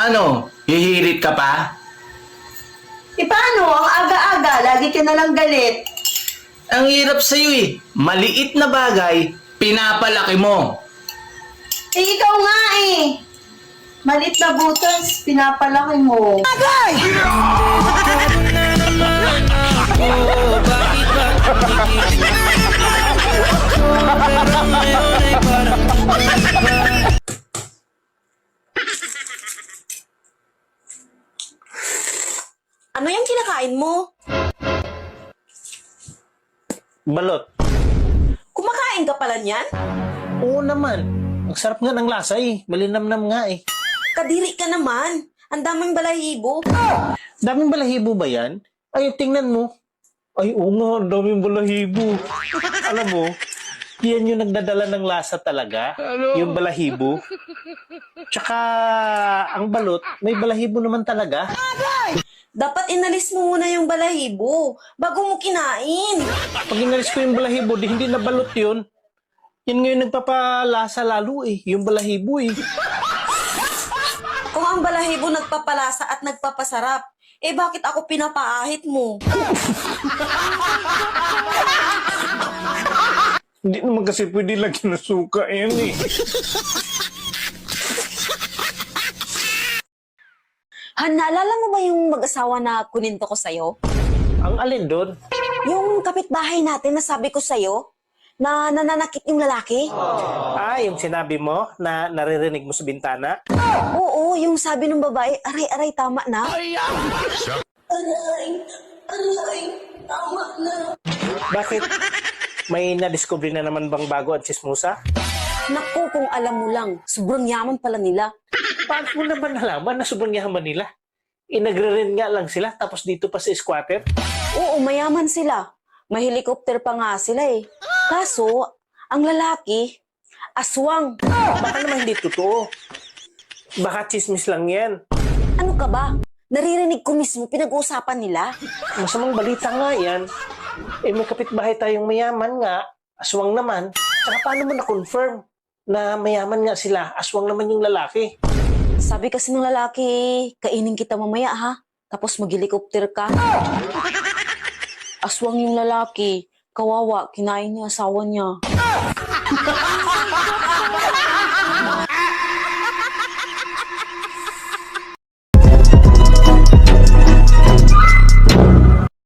Ano, hihirit ka pa? Paano? Ang aga-aga, lagi ka na lang galit. Ang hirap sa'yo eh. Maliit na bagay, pinapalaki mo. Ikaw nga eh. Maliit na butas, pinapalaki mo. Ano yung kinakain mo? Balot. Kumakain ka pala niyan? Oo naman. Ang sarap nga ng lasa eh. Malinamnam nga eh. Kadiri ka naman. Ang daming balahibo. Daming balahibo ba yan? Ay, tingnan mo. Ay, oo nga. Ang daming balahibo. Alam mo, yan yung nagdadala ng lasa talaga. Yung balahibo. Tsaka, ang balot, may balahibo naman talaga. Dapat inalis mo muna yung balahibo bago mo kinain. Pag inalis ko yung balahibo, di hindi na balot yun. Yan ngayon nagpapalasa lalo eh. Yung balahibo eh. Kung ang balahibo nagpapalasa at nagpapasarap, eh bakit ako pinapaahit mo? Hindi naman kasi pwede lagyan ng suka yan eh. Han, naalala mo ba yung mag-asawa na kuninto ko sa'yo? Ang alin doon? Yung kapitbahay natin na sabi ko sa'yo, na nananakit yung lalaki? Ah, yung sinabi mo na naririnig mo sa bintana? Oo, yung sabi ng babae, aray-aray, tama na. Aray, tama na. Bakit? May na-discover na naman bang bago ang chismosa? Naku, kung alam mo lang, sobrang yaman pala nila. Paano mo naman nalaman na sobrang yaman nila? Inagre-rent nga lang sila tapos dito pa sa squatter? Oo, mayaman sila. May helicopter pa nga sila eh. Kaso, ang lalaki, aswang. Baka naman hindi totoo. Baka chismis lang yan. Ano ka ba? Naririnig ko mismo pinag-uusapan nila. Masamang balita nga yan. Eh may kapitbahay tayong mayaman nga, aswang naman. Saka paano mo na-confirm na mayaman nga sila, aswang naman yung lalaki? Sabi kasi ng lalaki, kainin kita mamaya ha. Tapos mag-helicopter ka. Aswang yung lalaki. Kawawa, kinain niya asawa niya.